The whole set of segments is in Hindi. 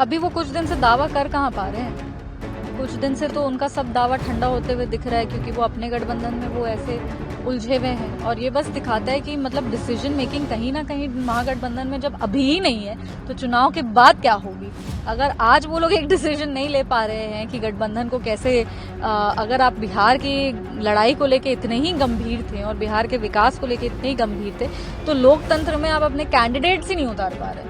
अभी वो कुछ दिन से दावा कर कहाँ पा रहे हैं। कुछ दिन से तो उनका सब दावा ठंडा होते हुए दिख रहा है, क्योंकि वो अपने गठबंधन में वो ऐसे उलझे हुए हैं। और ये बस दिखाता है कि मतलब डिसीजन मेकिंग कहीं ना कहीं महागठबंधन में जब अभी ही नहीं है तो चुनाव के बाद क्या होगी। अगर आज वो लोग एक डिसीजन नहीं ले पा रहे हैं कि गठबंधन को कैसे अगर आप बिहार की लड़ाई को लेके इतने ही गंभीर थे और बिहार के विकास को लेके इतने ही गंभीर थे, तो लोकतंत्र में आप अपने कैंडिडेट्स ही नहीं उतार पा रहे।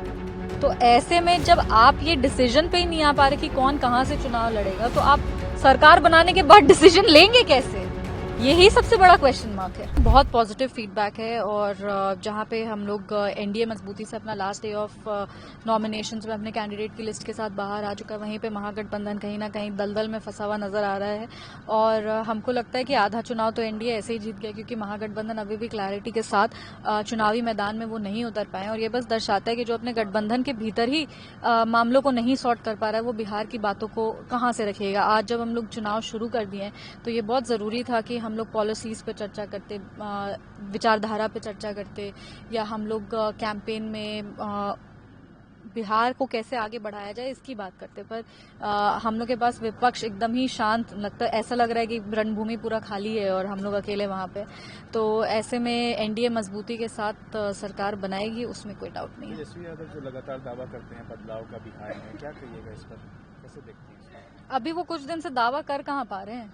तो ऐसे में जब आप ये डिसीजन पे ही नहीं आ पा रहे कि कौन कहां से चुनाव लड़ेगा, तो आप सरकार बनाने के बाद डिसीजन लेंगे कैसे? यही सबसे बड़ा क्वेश्चन मार्क है। बहुत पॉजिटिव फीडबैक है और जहां पे हम लोग एनडीए मजबूती से अपना लास्ट डे ऑफ नॉमिनेशंस में अपने कैंडिडेट की लिस्ट के साथ बाहर आ चुका है, वहीं पे महागठबंधन कहीं ना कहीं दलदल में फंसा हुआ नजर आ रहा है। और हमको लगता है कि आधा चुनाव तो एनडीए ऐसे ही जीत गया, क्योंकि महागठबंधन अभी भी क्लैरिटी के साथ चुनावी मैदान में वो नहीं उतर पाए। और ये बस दर्शाता है कि जो अपने गठबंधन के भीतर ही मामलों को नहीं सॉर्ट कर पा रहा है, वो बिहार की बातों को कहाँ से रखेगा। आज जब हम लोग चुनाव शुरू कर दिए हैं तो ये बहुत ज़रूरी था कि हम लोग पॉलिसीज़ पे चर्चा करते, विचारधारा पे चर्चा करते, या हम लोग कैंपेन में बिहार को कैसे आगे बढ़ाया जाए इसकी बात करते। पर हम लोग के पास विपक्ष एकदम ही शांत लगता है, ऐसा लग रहा है कि रणभूमि पूरा खाली है और हम लोग अकेले वहाँ पे। तो ऐसे में एनडीए मजबूती के साथ सरकार बनाएगी, उसमें कोई डाउट नहीं है। तेजस्वी यादव जो लगातार दावा करते हैं बदलाव का बिहार में, क्या कहिएगा इस पर, कैसे देखती हैं? अभी वो कुछ दिन से दावा कर कहाँ पा रहे हैं।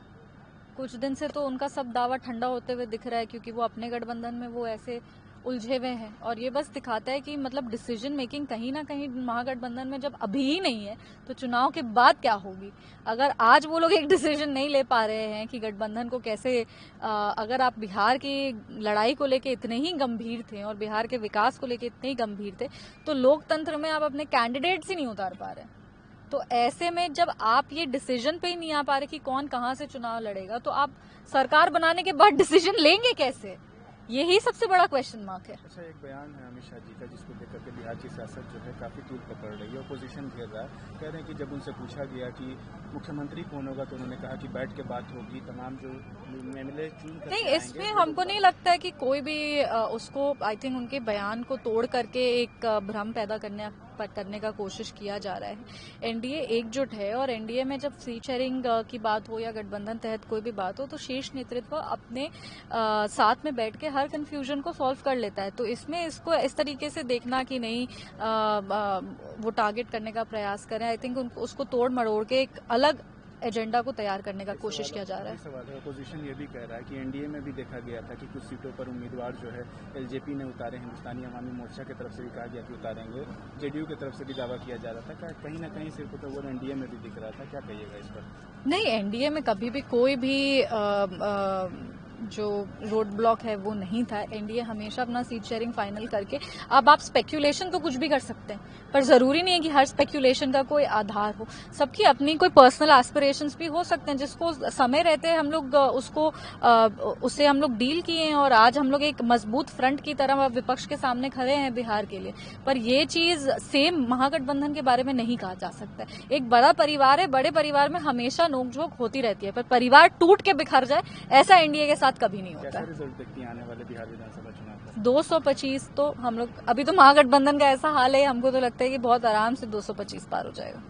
कुछ दिन से तो उनका सब दावा ठंडा होते हुए दिख रहा है, क्योंकि वो अपने गठबंधन में वो ऐसे उलझे हुए हैं। और ये बस दिखाता है कि मतलब डिसीजन मेकिंग कहीं ना कहीं महागठबंधन में जब अभी ही नहीं है तो चुनाव के बाद क्या होगी। अगर आज वो लोग एक डिसीजन नहीं ले पा रहे हैं कि गठबंधन को कैसे अगर आप बिहार की लड़ाई को लेके इतने ही गंभीर थे और बिहार के विकास को लेके इतने ही गंभीर थे, तो लोकतंत्र में आप अपने कैंडिडेट्स ही नहीं उतार पा रहे। तो ऐसे में जब आप ये डिसीजन पे ही नहीं आ पा रहे कि कौन कहां से चुनाव लड़ेगा, तो आप सरकार बनाने के बाद डिसीजन लेंगे कैसे? यही सबसे बड़ा क्वेश्चन मार्क है। अच्छा, एक बयान है अमित शाह जी का जिसको लेकर के बिहार की सियासत जो है काफी तूल पकड़ रही है, अपोजिशन घेर रहा है। कह रहे हैं कि जब उनसे पूछा गया कि मुख्यमंत्री कौन होगा तो उन्होंने कहा कि बैठ के बात होगी, तमाम जो एमएलए चुन कर नहीं, इसमें हमको नहीं लगता है कि कोई भी उसको आई थिंक उनके बयान को तोड़ करके एक भ्रम पैदा करने का कोशिश किया जा रहा है। एनडीए एकजुट है और एनडीए में जब सीट शेयरिंग की बात हो या गठबंधन तहत कोई भी बात हो, तो शीर्ष नेतृत्व अपने साथ में बैठ के हर कंफ्यूजन को सॉल्व कर लेता है। तो इसमें इसको इस तरीके से देखना कि नहीं वो टारगेट करने का प्रयास करें, आई थिंक उसको तोड़ मरोड़ के एक अलग एजेंडा को तैयार करने का कोशिश किया जा रहा है। सवाल है, अपोजिशन ये भी कह रहा है कि एनडीए में भी देखा गया था कि कुछ सीटों पर उम्मीदवार जो है एलजेपी ने उतारे, हिंदुस्तानी अवामी मोर्चा की तरफ से भी कहा गया कि उतारेंगे, जेडीयू की तरफ से भी दावा किया जा रहा था। कहीं ना कहीं सिर्फ तो वो एनडीए में भी दिख रहा था, क्या कहिएगा इस पर? नहीं, एनडीए में कभी भी कोई भी जो रोड ब्लॉक है वो नहीं था। एनडीए हमेशा अपना सीट शेयरिंग फाइनल करके, अब आप स्पेक्यूलेशन तो कुछ भी कर सकते हैं, पर जरूरी नहीं है कि हर स्पेक्यूलेशन का कोई आधार हो। सबकी अपनी कोई पर्सनल एस्पिरेशंस भी हो सकते हैं, जिसको समय रहते हम लोग उससे हम लोग डील किए हैं और आज हम लोग एक मजबूत फ्रंट की तरह विपक्ष के सामने खड़े हैं बिहार के लिए। पर ये चीज सेम महागठबंधन के बारे में नहीं कहा जा सकता। एक बड़ा परिवार है, बड़े परिवार में हमेशा नोकझोंक होती रहती है, पर परिवार टूट के बिखर जाए ऐसा एनडीए के साथ कभी नहीं होता। कैसा रिजल्ट देखती हैं आने वाले बिहार विधानसभा चुनाव का? 225 तो हम लोग, अभी तो महागठबंधन का ऐसा हाल है, हमको तो लगता है कि बहुत आराम से 225 पार हो जाएगा।